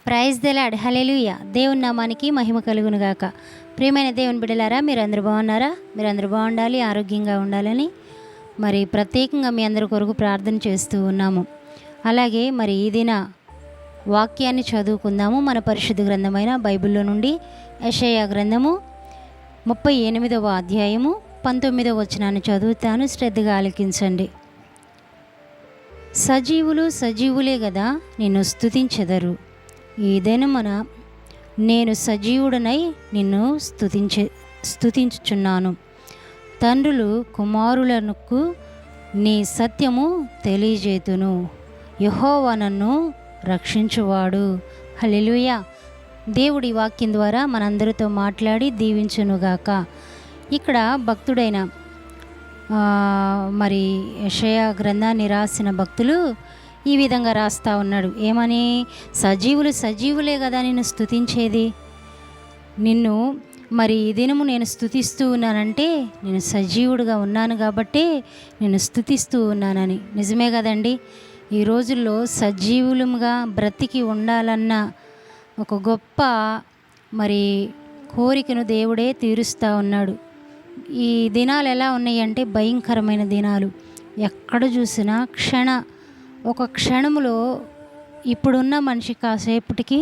Praise the lord. హల్లెలూయా. దేవుని నామానికి మహిమ కలుగును గాక. ప్రియమైన దేవుని బిడ్డలారా, మీరందరూ బాగున్నారా? మీరందరూ బాగుండాలి, ఆరోగ్యంగా ఉండాలని మరి ప్రత్యేకంగా మీ అందరి కొరకు ప్రార్థన చేస్తూ ఉన్నాము. అలాగే మరి ఈ దిన వాక్యాన్ని చదువుకుందాము. మన పరిశుద్ధ గ్రంథమైన బైబిల్లో నుండి యెషయా గ్రంథము 38వ అధ్యాయము 19వ వచనాన్ని చదువుతాను, శ్రద్ధగా ఆలకించండి. సజీవులు సజీవులే గదా నిన్ను స్తుతించెదరు. ఈ దినమున నేను సజీవుడనై నిన్ను స్తుతించుచున్నాను. తండ్రులు కుమారులకు నీ సత్యము తెలియజేతును. యెహోవా నన్ను రక్షించువాడు. హల్లెలూయా. దేవుడి వాక్యం ద్వారా మనందరితో మాట్లాడి దీవించునుగాక. ఇక్కడ భక్తుడైన మరి యెషయా గ్రంథాన్ని రాసిన భక్తులు ఈ విధంగా రాస్తూ ఉన్నాడు. ఏమని? సజీవులు సజీవులే కదా నిన్ను స్తుతించేది. నిన్ను మరి ఈ దినము నేను స్తుతిస్తూ ఉన్నానంటే నేను సజీవుడిగా ఉన్నాను కాబట్టి నేను స్తుతిస్తూ ఉన్నానని. నిజమే కదండి. ఈ రోజుల్లో సజీవులుగా బ్రతికి ఉండాలన్న ఒక గొప్ప మరి కోరికను దేవుడే తీరుస్తూ ఉన్నాడు. ఈ దినాలు ఎలా ఉన్నాయంటే భయంకరమైన దినాలు. ఎక్కడ చూసినా ఒక క్షణంలో ఇప్పుడున్న మనిషి కాసేపటికి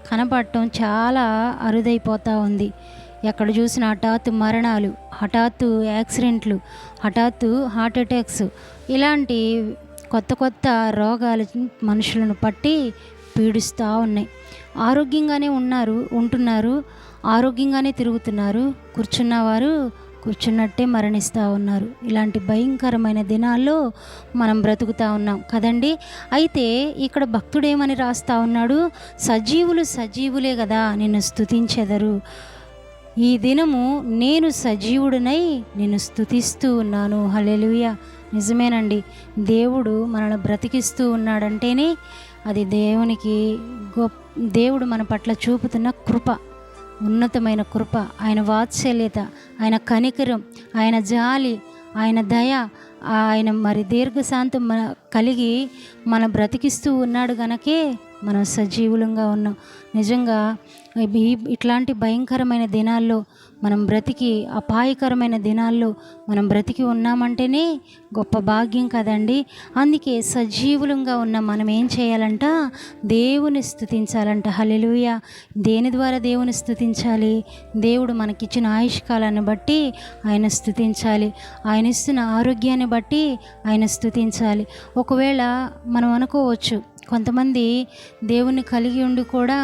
కనపడటం చాలా అరుదైపోతూ ఉంది. ఎక్కడ చూసినా హఠాత్తు మరణాలు, హఠాత్తు యాక్సిడెంట్లు, హఠాత్తు హార్ట్ అటాక్స్, ఇలాంటి కొత్త కొత్త రోగాలు మనుషులను పట్టి పీడిస్తూ ఉన్నాయి. ఆరోగ్యంగానే ఉంటున్నారు, ఆరోగ్యంగానే తిరుగుతున్నారు, కూర్చున్నవారు కూర్చున్నట్టే మరణిస్తూ ఉన్నారు. ఇలాంటి భయంకరమైన దినాల్లో మనం బ్రతుకుతూ ఉన్నాం కదండి. అయితే ఇక్కడ భక్తుడేమని రాస్తూ ఉన్నాడు? సజీవులు సజీవులే కదా నిన్ను స్తుతించెదరు. ఈ దినము నేను సజీవుడినై నిన్ను స్తుతిస్తూ ఉన్నాను. హల్లెలూయా. నిజమేనండి. దేవుడు మనల్ని బ్రతికిస్తూ ఉన్నాడంటేనే అది దేవుడు మన పట్ల చూపుతున్న కృప, ఉన్నతమైన కృప, ఆయన వాత్సల్యత, ఆయన కనికరం, ఆయన జాలి, ఆయన దయ, ఆయన మరి దీర్ఘశాంతం కలిగి మన బ్రతికిస్తూ ఉన్నాడు గనకే మనం సజీవులంగా ఉన్నాం. నిజంగా ఇట్లాంటి భయంకరమైన దినాల్లో మనం బ్రతికి, అపాయకరమైన దినాల్లో మనం బ్రతికి ఉన్నామంటేనే గొప్ప భాగ్యం కదండి. అందుకే సజీవులంగా ఉన్న మనం ఏం చేయాలంట? దేవుని స్తుతించాలంట. హల్లెలూయా. దేని ద్వారా దేవుని స్తుతించాలి? దేవుడు మనకిచ్చిన ఆయుష్కాలాన్ని బట్టి ఆయన స్తుతించాలి. ఆయన ఇస్తున్న ఆరోగ్యాన్ని బట్టి ఆయన స్తుతించాలి. ఒకవేళ మనం అనుకోవచ్చు, కొంతమంది దేవుని కలిగి ఉండి కూడా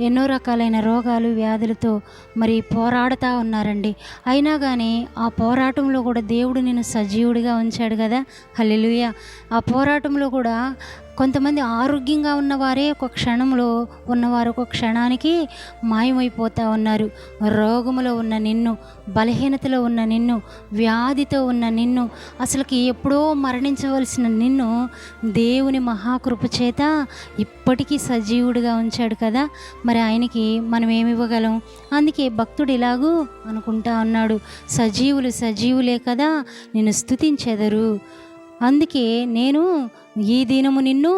ఎన్నో రకాలైన రోగాలు, వ్యాధులతో మరి పోరాడుతూ ఉన్నారండి. అయినా కానీ ఆ పోరాటంలో కూడా దేవుడు నిన్ను సజీవుడిగా ఉంచాడు కదా. హల్లెలూయా. ఆ పోరాటంలో కూడా కొంతమంది ఆరోగ్యంగా ఉన్నవారే ఒక క్షణానికి మాయమైపోతూ ఉన్నారు. రోగములో ఉన్న నిన్ను, బలహీనతలో ఉన్న నిన్ను, వ్యాధితో ఉన్న నిన్ను, అసలుకి ఎప్పుడో మరణించవలసిన నిన్ను దేవుని మహాకృప చేత ఇప్పటికీ సజీవుడిగా ఉంచాడు కదా. మరి ఆయనకి మనం ఏమి ఇవ్వగలం? అందుకే భక్తుడు ఇలాగూ అనుకుంటా ఉన్నాడు, సజీవులు సజీవులే కదా నిన్ను స్తుతించెదరు. అందుకే నేను ఈ దినము నిన్ను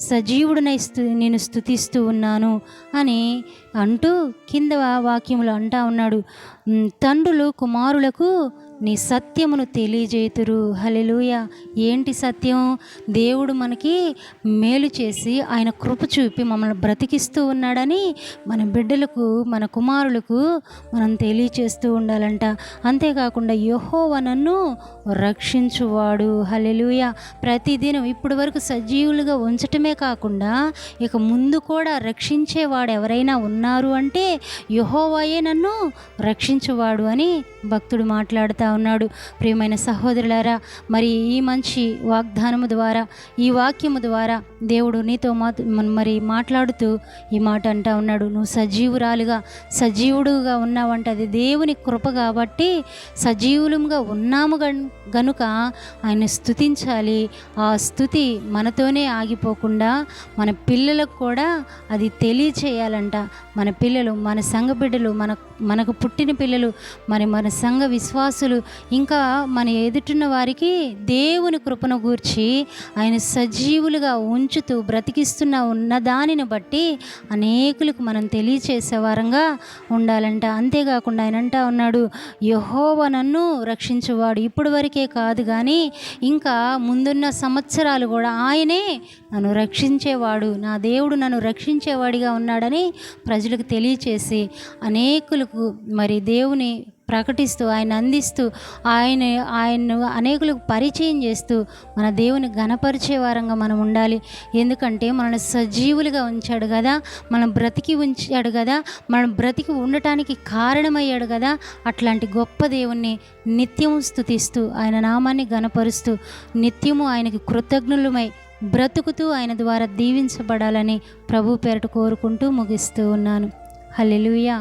సజీవుడినై నేను స్తుతిస్తూ ఉన్నాను అని అంటూ కింద వాక్యములు అంటా ఉన్నాడు. తండ్రులు కుమారులకు నీ సత్యమును తెలియజేతురు. హల్లెలూయా. ఏంటి సత్యం? దేవుడు మనకి మేలు చేసి ఆయన కృప చూపి మమ్మల్ని బ్రతికిస్తూ ఉన్నాడని మన బిడ్డలకు, మన కుమారులకు మనం తెలియచేస్తూ ఉండాలంట. అంతేకాకుండా యెహోవా నన్ను రక్షించువాడు. హల్లెలూయా. ప్రతిదినం ఇప్పటి వరకు సజీవులుగా ఉంచటమే కాకుండా ఇక ముందు కూడా రక్షించేవాడు ఎవరైనా ఉన్నారు అంటే యెహోవాయే నన్ను రక్షించువాడు అని భక్తుడు మాట్లాడుతూ ఉన్నాడు. ప్రియమైన సహోదరులారా, మరి ఈ మంచి వాగ్దానము ద్వారా, ఈ వాక్యము ద్వారా దేవుడు నీతో మరి మాట్లాడుతూ ఈ మాట అంటా ఉన్నాడు. నువ్వు సజీవుడుగా ఉన్నావంటే అది దేవుని కృప కాబట్టి సజీవులంగా ఉన్నాము గనుక ఆయన స్తుతించాలి. ఆ స్తుతి మనతోనే ఆగిపోకుండా మన పిల్లలకు కూడా అది తెలియచేయాలంట. మన పిల్లలు, మన సంఘ బిడ్డలు, మనకు పుట్టిన పిల్లలు, మన సంఘ విశ్వాసులు అనేకులు ఇంకా మన ఎదుటిన్న వారికి దేవుని కృపను గూర్చి ఆయన సజీవులుగా ఉంచుతూ ఉన్న దానిని బట్టి అనేకులకు మనం తెలియచేసే వారంగా ఉండాలంట. అంతేకాకుండా ఆయన అంటా ఉన్నాడు, యెహోవా నన్ను రక్షించువాడు. ఇప్పుడు వరకే కాదు కానీ ఇంకా ముందున్న సంవత్సరాలు కూడా ఆయనే నన్ను రక్షించేవాడు, నా దేవుడు నన్ను రక్షించేవాడిగా ఉన్నాడని ప్రజలకు తెలియచేసి అనేకులకు మరి దేవుని ప్రకటిస్తూ ఆయన అందిస్తూ ఆయన్ను అనేకులకు పరిచయం చేస్తూ మన దేవుని ఘనపరిచే వారంగా మనం ఉండాలి. ఎందుకంటే మనల్ని సజీవులుగా ఉంచాడు కదా, మనం బ్రతికి ఉంచాడు కదా, మనం బ్రతికి ఉండటానికి కారణమయ్యాడు కదా. అట్లాంటి గొప్ప దేవుణ్ణి నిత్యము స్తుతిస్తూ ఆయన నామాన్ని ఘనపరుస్తూ నిత్యము ఆయనకి కృతజ్ఞులమై బ్రతుకుతూ ఆయన ద్వారా దీవించబడాలని ప్రభు పేరట కోరుకుంటూ ముగిస్తూ ఉన్నాను. హల్లెలూయా.